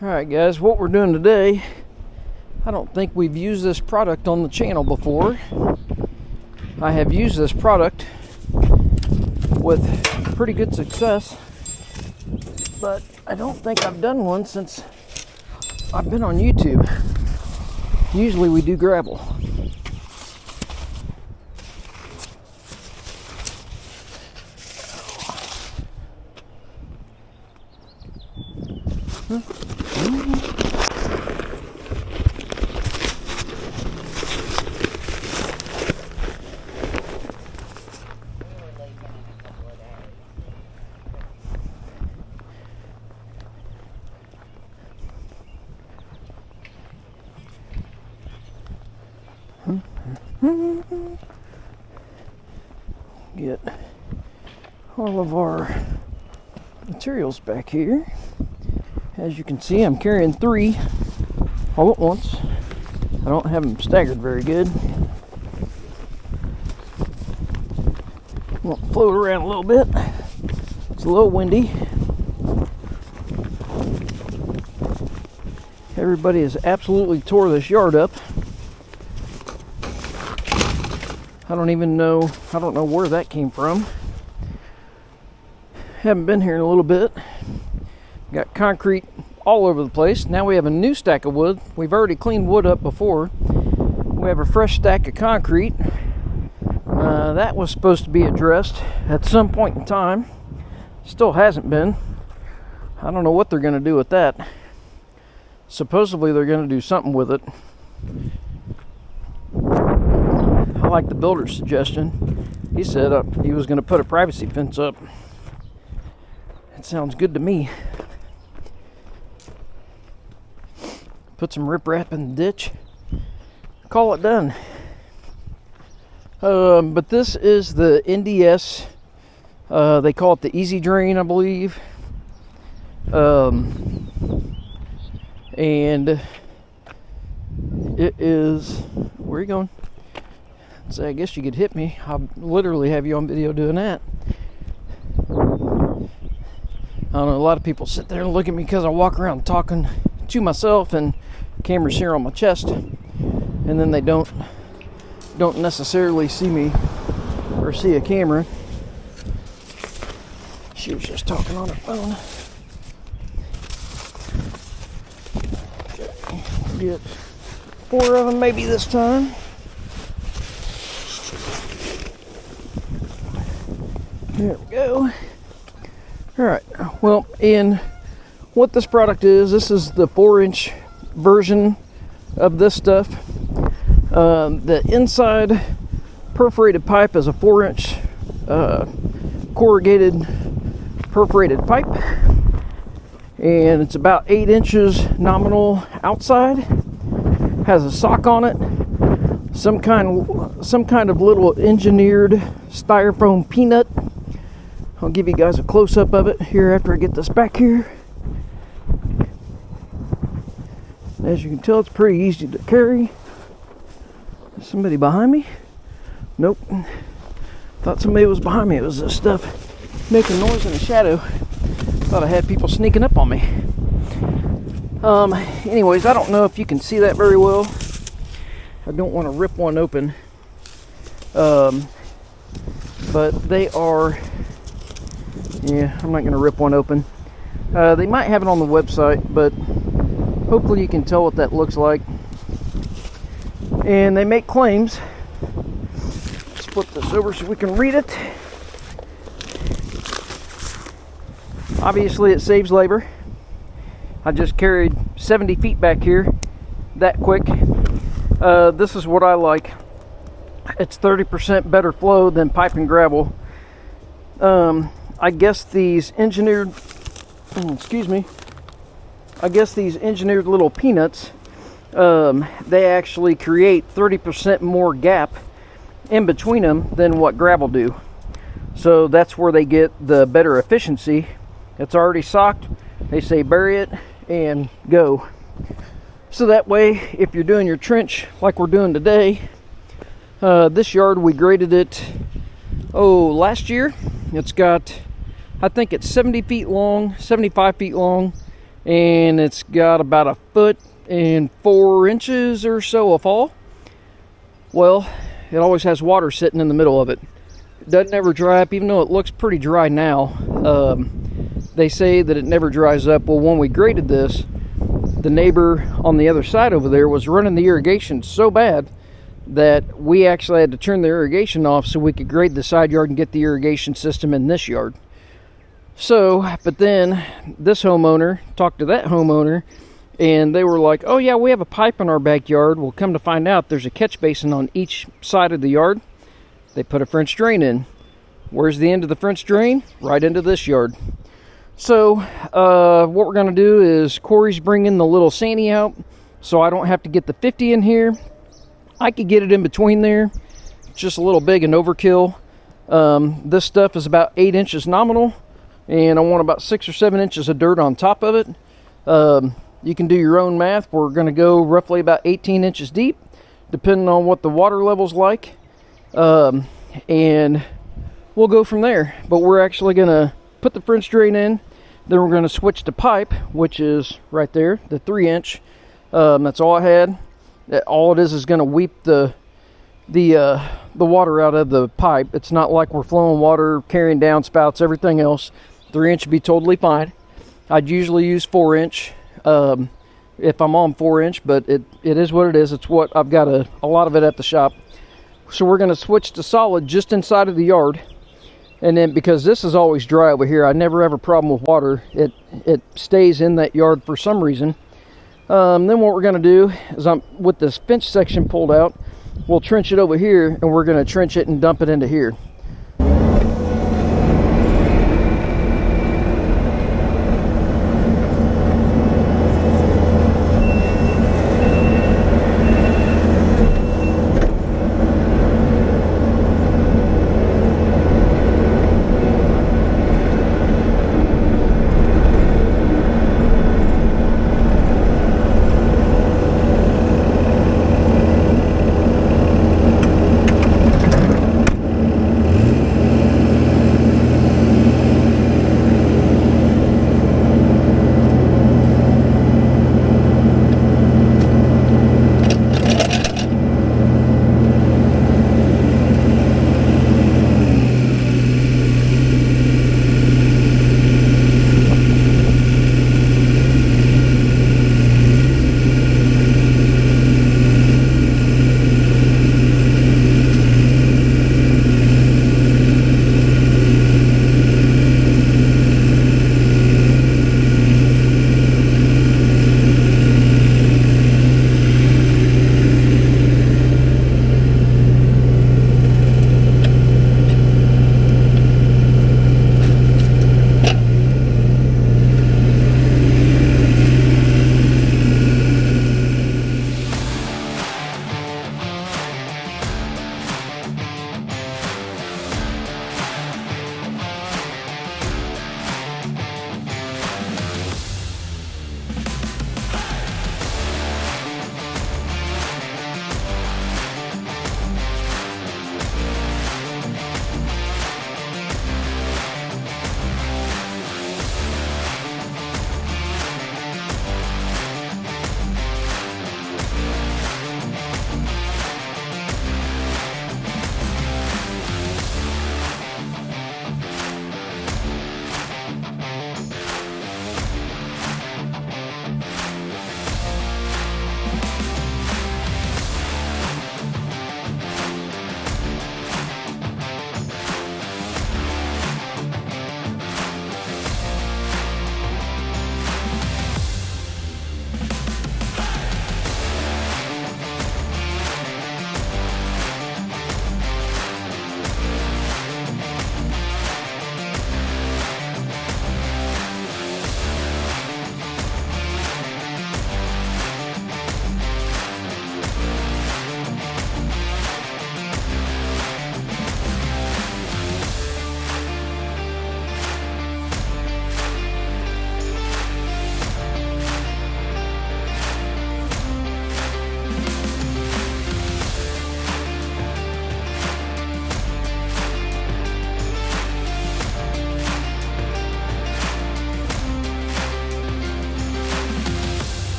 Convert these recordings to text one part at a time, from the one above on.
Alright guys, what we're doing today, I don't think we've used this product on the channel before. I have used this product with pretty good success, but I don't think I've done one since I've been on YouTube. Usually we do gravel. Get all of our materials back here. As you can see, I'm carrying 3 all at once. I don't have them staggered very good. Won't float around a little bit. It's a little windy. Everybody has absolutely tore this yard up. I don't know where that came from. Haven't been here in a little bit. Got concrete all over the place. Now we have a new stack of wood. We've already cleaned wood up before. We have a fresh stack of concrete. That was supposed to be addressed at some point in time. Still hasn't been. I don't know what they're going to do with that. Supposedly they're going to do something with it. I like the builder's suggestion. He said he was going to put a privacy fence up. That sounds good to me. Put some riprap in the ditch. Call it done. But this is the NDS. They call it the Easy Drain, I believe. And it is... Where are you going? So I guess you could hit me. I'll literally have you on video doing that. I don't know, a lot of people sit there and look at me because I walk around talking to myself and the camera's here on my chest, and then they don't necessarily see me or see a camera. She was just talking on her phone. Okay, get 4 of them maybe this time. There we go. Alright, well, and what this product is, this is the 4-inch version of this stuff. The inside perforated pipe is a 4-inch corrugated perforated pipe, and it's about 8 inches nominal outside. Has a sock on it, some kind of little engineered styrofoam peanut. I'll give you guys a close-up of it here after I get this back here. As you can tell, it's pretty easy to carry. Is somebody behind me? Nope. Thought somebody was behind me. It was this stuff making noise in the shadow. Thought I had people sneaking up on me. Anyways, I don't know if you can see that very well. I don't want to rip one open. But they are... Yeah, I'm not going to rip one open. They might have it on the website, but hopefully you can tell what that looks like. And they make claims. Let's flip this over so we can read it. Obviously it saves labor. I just carried 70 feet back here that quick. This is what I like. It's 30% better flow than pipe and gravel. I guess these engineered, I guess these engineered little peanuts, they actually create 30% more gap in between them than what gravel do. So that's where they get the better efficiency. It's already socked. They say bury it and go. So that way, if you're doing your trench like we're doing today, this yard we graded it, last year. It's got, I think it's 70 feet long, 75 feet long, and it's got about 1.4 inches or so of fall. Well, it always has water sitting in the middle of it. It doesn't ever dry up, even though it looks pretty dry now. They say that it never dries up. Well, when we graded this, the neighbor on the other side over there was running the irrigation so bad that we actually had to turn the irrigation off so we could grade the side yard and get the irrigation system in this yard. So, but then this homeowner talked to that homeowner, and they were like, oh yeah, we have a pipe in our backyard. Well, come to find out, there's a catch basin on each side of the yard. They put a French drain in. Where's the end of the French drain? Right into this yard. So what we're going to do is Corey's bringing the little Sani out, so I don't have to get the 50 in here. I could get it in between there. It's just a little big and overkill. This stuff is about 8 inches nominal, and I want about 6 or 7 inches of dirt on top of it. You can do your own math. We're going to go roughly about 18 inches deep, depending on what the water level's like. And we'll go from there. But we're actually going to put the French drain in. Then we're going to switch to pipe, which is right there, the 3-inch. That's all I had. All it is going to weep the water out of the pipe. It's not like we're flowing water, carrying down spouts, everything else. 3-inch would be totally fine. I'd usually use 4-inch if I'm on 4-inch, but it is what it is. It's what I've got a lot of it at the shop. So we're going to switch to solid just inside of the yard. And then because this is always dry over here, I never have a problem with water. It stays in that yard for some reason. Then what we're going to do is, with this fence section pulled out, we'll trench it over here, and we're going to trench it and dump it into here.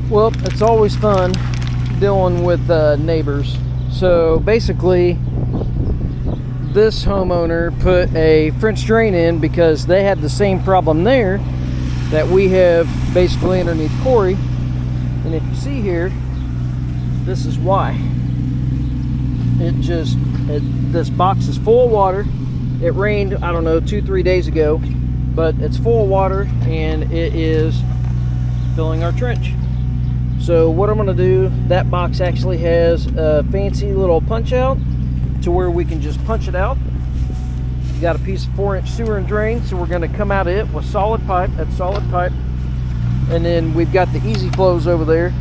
Well, it's always fun dealing with neighbors. So basically, this homeowner put a French drain in because they had the same problem there that we have basically underneath Corey. And if you see here, this is why. This box is full of water. It rained, I don't know, 2-3 days ago, but it's full of water and it is filling our trench. So what I'm going to do, that box actually has a fancy little punch out to where we can just punch it out. You got a piece of 4-inch sewer and drain, so we're going to come out of it with solid pipe. That's solid pipe. And then we've got the easy flows over there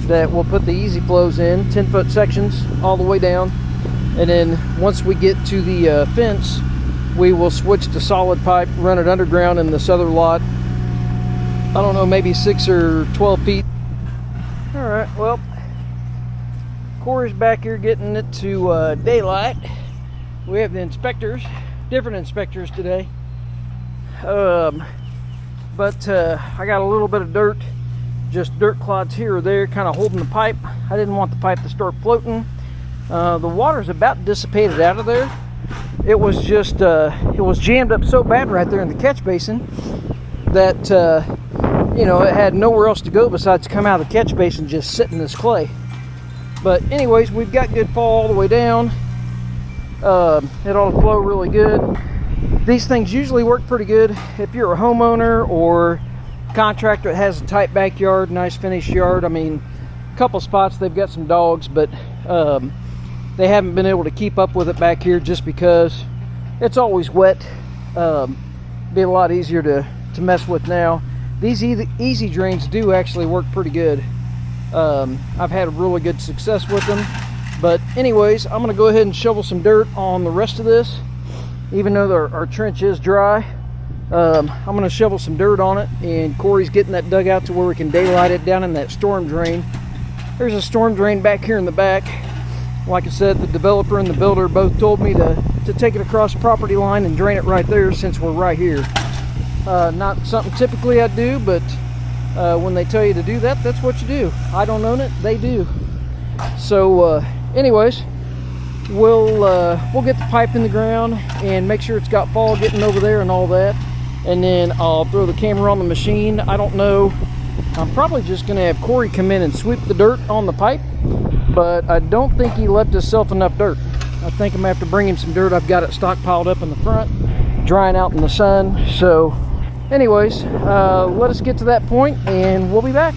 that we'll put the easy flows in, 10-foot sections all the way down. And then once we get to the fence, we will switch to solid pipe, run it underground in this other lot. I don't know, maybe 6 or 12 feet. All right, well, Corey's back here getting it to daylight. We have the inspectors, different inspectors today. But I got a little bit of dirt, just dirt clods here or there, kind of holding the pipe. I didn't want the pipe to start floating. The water's about dissipated out of there. It was just, it was jammed up so bad right there in the catch basin that, you know, it had nowhere else to go besides come out of the catch basin, just sit in this clay. But anyways, we've got good fall all the way down. It ought to flow really good. These things usually work pretty good if you're a homeowner or contractor that has a tight backyard, nice finished yard. I mean, a couple spots they've got some dogs, but they haven't been able to keep up with it back here just because it's always wet. Be a lot easier to mess with now. These easy drains do actually work pretty good. I've had really good success with them. But anyways, I'm going to go ahead and shovel some dirt on the rest of this. Even though our trench is dry, I'm going to shovel some dirt on it. And Corey's getting that dug out to where we can daylight it down in that storm drain. There's a storm drain back here in the back. Like I said, the developer and the builder both told me to take it across the property line and drain it right there since we're right here. Not something typically I do, but when they tell you to do that, that's what you do. I don't own it, they do. So anyways, we'll get the pipe in the ground and make sure it's got fall getting over there and all that. And then I'll throw the camera on the machine. I don't know, I'm probably just gonna have Corey come in and sweep the dirt on the pipe, but I don't think he left himself enough dirt. I think I'm gonna have to bring him some dirt. I've got it stockpiled up in the front, drying out in the sun. So anyways, let us get to that point and we'll be back.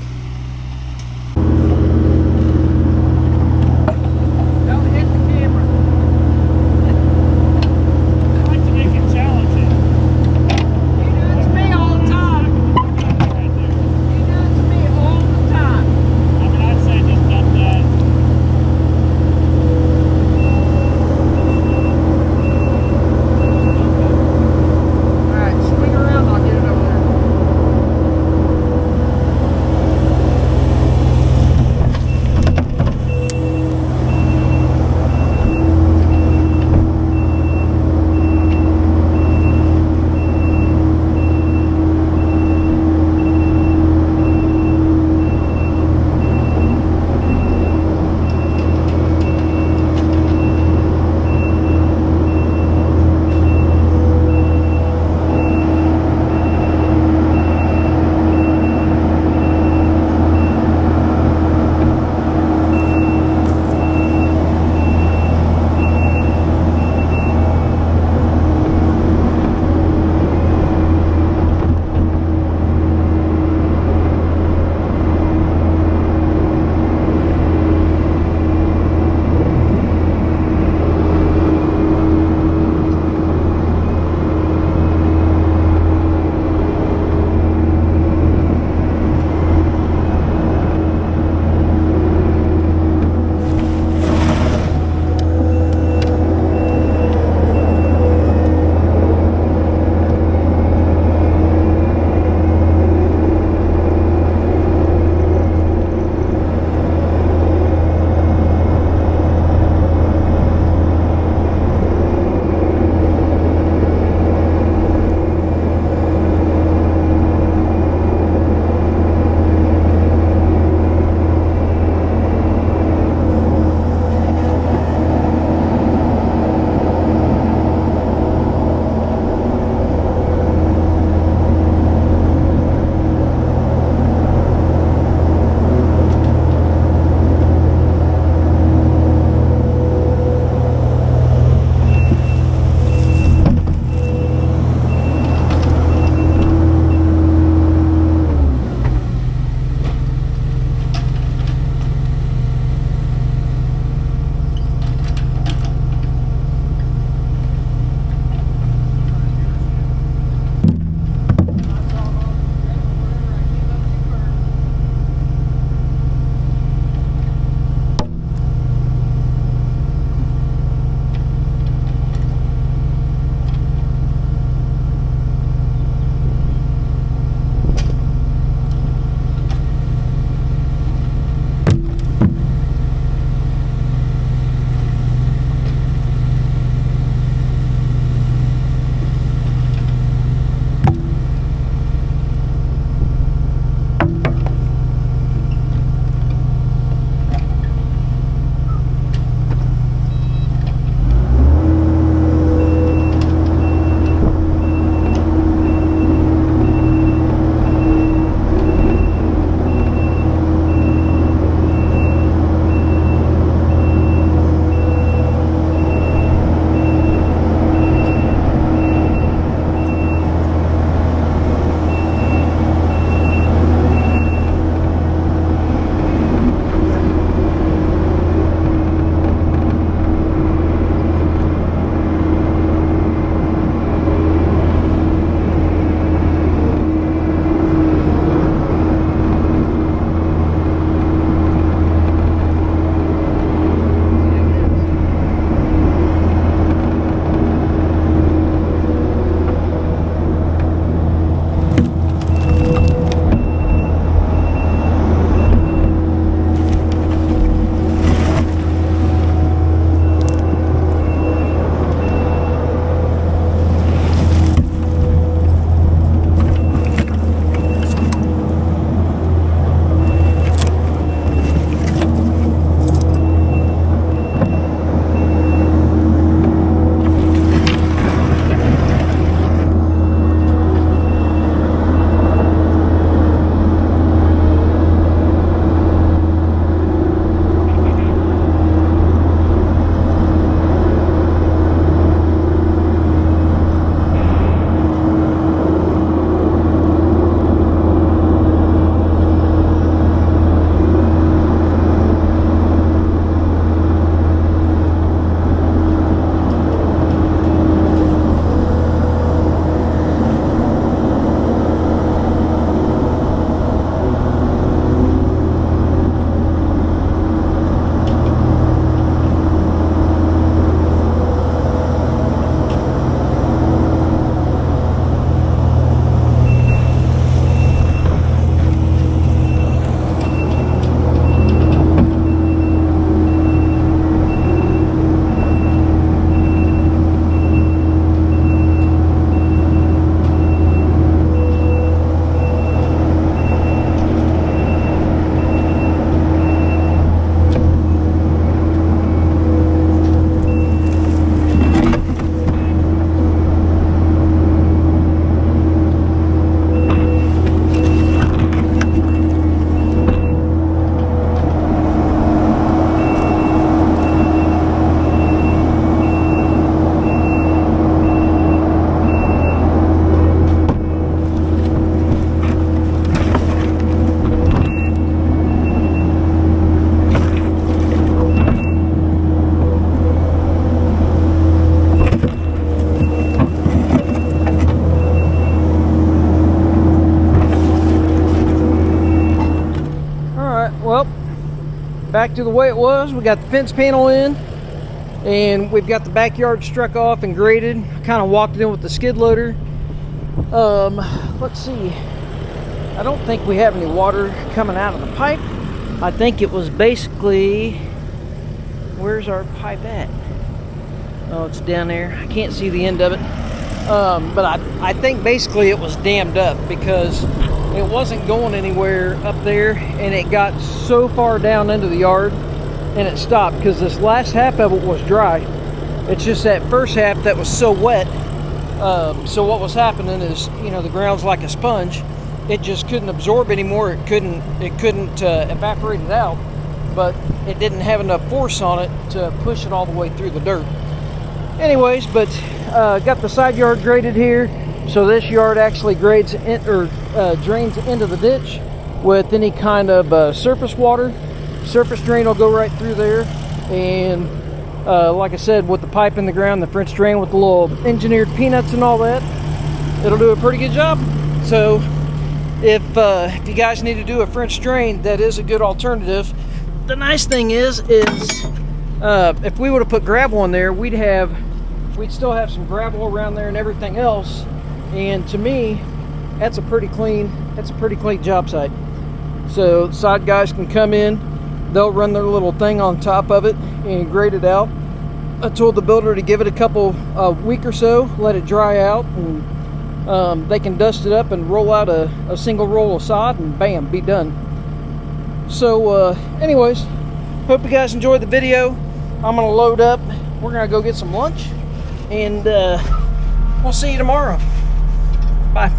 back to the way it was. We got the fence panel in, and we've got the backyard struck off and graded. I kind of walked it in with the skid loader. Let's see. I don't think we have any water coming out of the pipe. I think it was basically, where's our pipe at? Oh, it's down there. I can't see the end of it. But I think basically it was dammed up because it wasn't going anywhere up there, and it got so far down into the yard and it stopped because this last half of it was dry. It's just that first half that was so wet. So what was happening is, you know, the ground's like a sponge. It just couldn't absorb anymore. It couldn't evaporate it out, but it didn't have enough force on it to push it all the way through the dirt. Anyways, but got the side yard graded here, so this yard actually grades in, or drains into the ditch with any kind of surface water. Surface drain will go right through there, and like I said, with the pipe in the ground, the French drain with the little engineered peanuts and all that, it'll do a pretty good job. So if you guys need to do a French drain, that is a good alternative. The nice thing is if we would have put gravel in there, we'd still have some gravel around there and everything else. And to me, that's a pretty clean job site. So the side guys can come in, they'll run their little thing on top of it and grade it out. I told the builder to give it a week or so, let it dry out, and they can dust it up and roll out a single roll of sod, and bam, be done. So anyways, hope you guys enjoyed the video. I'm gonna load up. We're gonna go get some lunch, and we'll see you tomorrow. Bye.